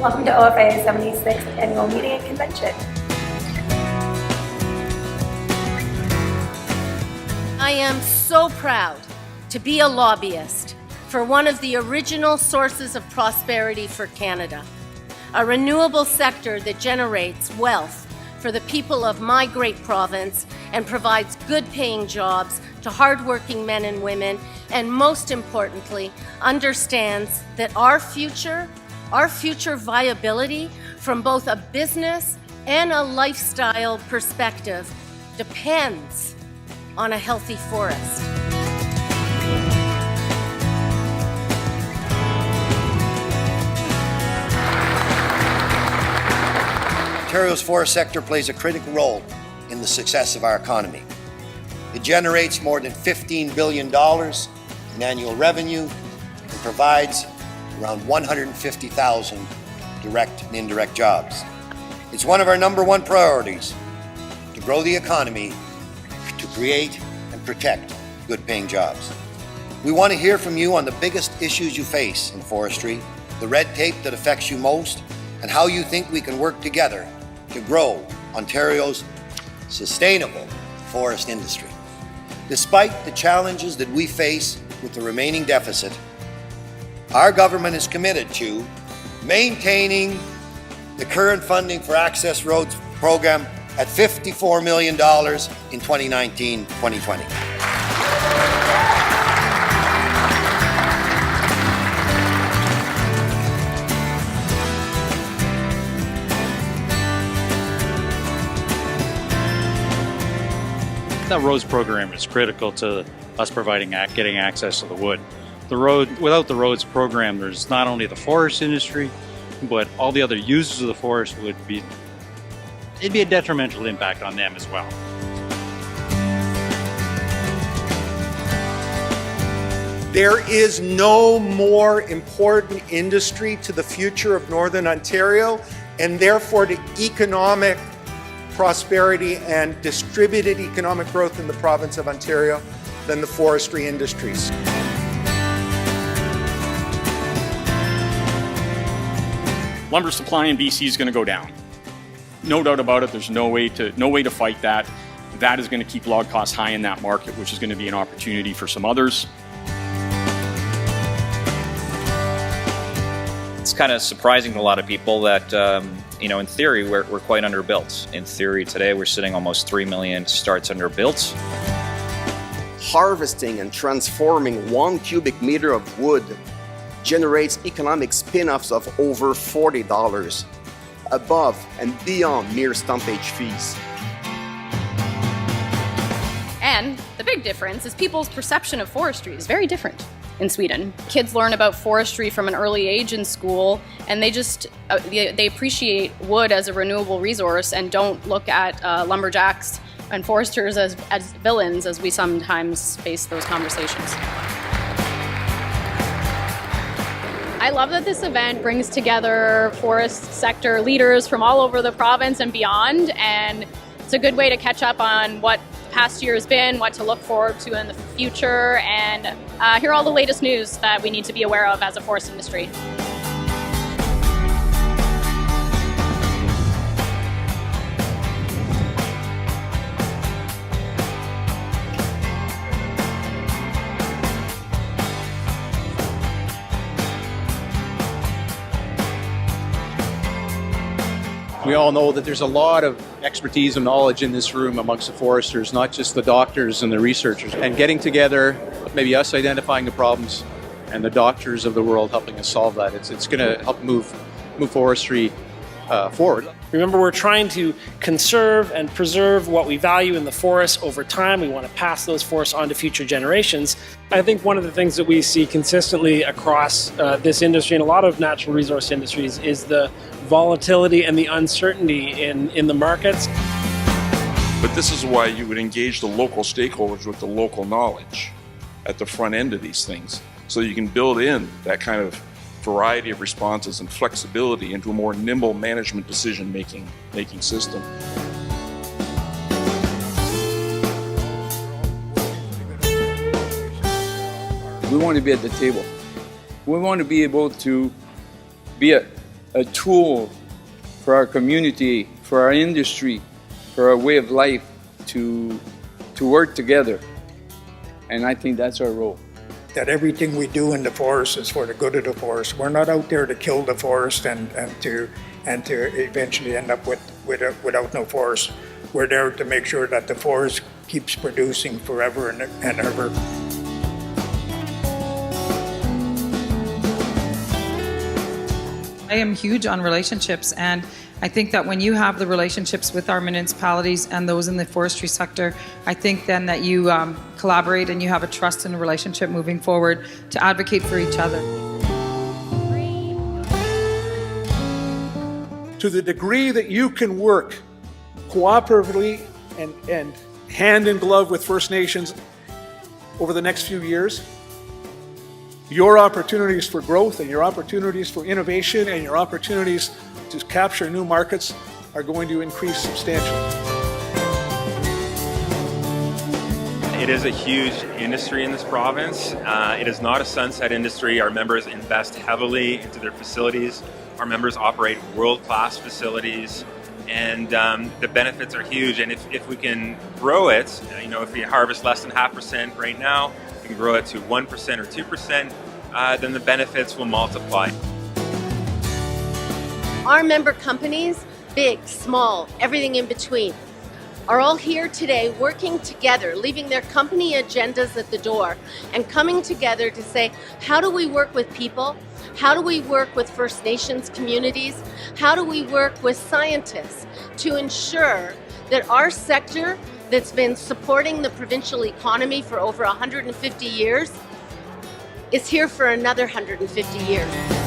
Welcome to OFIA's 76th Annual Meeting and Convention. I am so proud to be a lobbyist for one of the original sources of prosperity for Canada, a renewable sector that generates wealth for the people of my great province and provides good-paying jobs to hardworking men and women, and most importantly, understands that our future viability from both a business and a lifestyle perspective depends on a healthy forest. Ontario's forest sector plays a critical role in the success of our economy. It generates more than $15 billion in annual revenue and provides around 150,000 direct and indirect jobs. It's one of our #1 priorities to grow the economy, to create and protect good-paying jobs. We want to hear from you on the biggest issues you face in forestry, the red tape that affects you most, and how you think we can work together to grow Ontario's sustainable forest industry. Despite the challenges that we face with the remaining deficit, our government is committed to maintaining the current funding for Access Roads program at $54 million in 2019-2020. That roads program is critical to us getting access to the wood. Without the roads program, there's not only the forest industry, but all the other users of the forest it'd be a detrimental impact on them as well. There is no more important industry to the future of Northern Ontario, and therefore to economic prosperity and distributed economic growth in the province of Ontario than the forestry industries. Lumber supply in BC is going to go down. No doubt about it. There's no way to fight that. That is going to keep log costs high in that market, which is going to be an opportunity for some others. It's kind of surprising to a lot of people that in theory, we're quite underbuilt. In theory, today we're sitting almost 3 million starts underbuilt. Harvesting and transforming 1 cubic meter of wood generates economic spin-offs of over $40, above and beyond mere stumpage fees. And the big difference is people's perception of forestry is very different in Sweden. Kids learn about forestry from an early age in school, and they appreciate wood as a renewable resource and don't look at lumberjacks and foresters as villains, as we sometimes face those conversations. I love that this event brings together forest sector leaders from all over the province and beyond, and it's a good way to catch up on what past year has been, what to look forward to in the future, and hear all the latest news that we need to be aware of as a forest industry. We all know that there's a lot of expertise and knowledge in this room amongst the foresters, not just the doctors and the researchers. And getting together, maybe us identifying the problems and the doctors of the world helping us solve that, it's going to help move forestry forward. Remember, we're trying to conserve and preserve what we value in the forest over time. We want to pass those forests on to future generations. I think one of the things that we see consistently across this industry and a lot of natural resource industries is the volatility and the uncertainty in the markets. But this is why you would engage the local stakeholders with the local knowledge at the front end of these things, so you can build in that kind of variety of responses and flexibility into a more nimble management decision-making system. We want to be at the table. We want to be able to be a tool for our community, for our industry, for our way of life to work together. And I think that's our role. That everything we do in the forest is for the good of the forest. We're not out there to kill the forest and to eventually end up without no forest. We're there to make sure that the forest keeps producing forever and ever. I am huge on relationships, and I think that when you have the relationships with our municipalities and those in the forestry sector, I think then that you collaborate and you have a trust and a relationship moving forward to advocate for each other. To the degree that you can work cooperatively and hand in glove with First Nations over the next few years, your opportunities for growth and your opportunities for innovation and your opportunities to capture new markets are going to increase substantially. It is a huge industry in this province. It is not a sunset industry. Our members invest heavily into their facilities. Our members operate world-class facilities, and the benefits are huge. And if we can grow it, if we harvest less than 0.5% right now, we can grow it to 1% or 2%, then the benefits will multiply. Our member companies, big, small, everything in between, are all here today working together, leaving their company agendas at the door and coming together to say, how do we work with people? How do we work with First Nations communities? How do we work with scientists to ensure that our sector that's been supporting the provincial economy for over 150 years is here for another 150 years?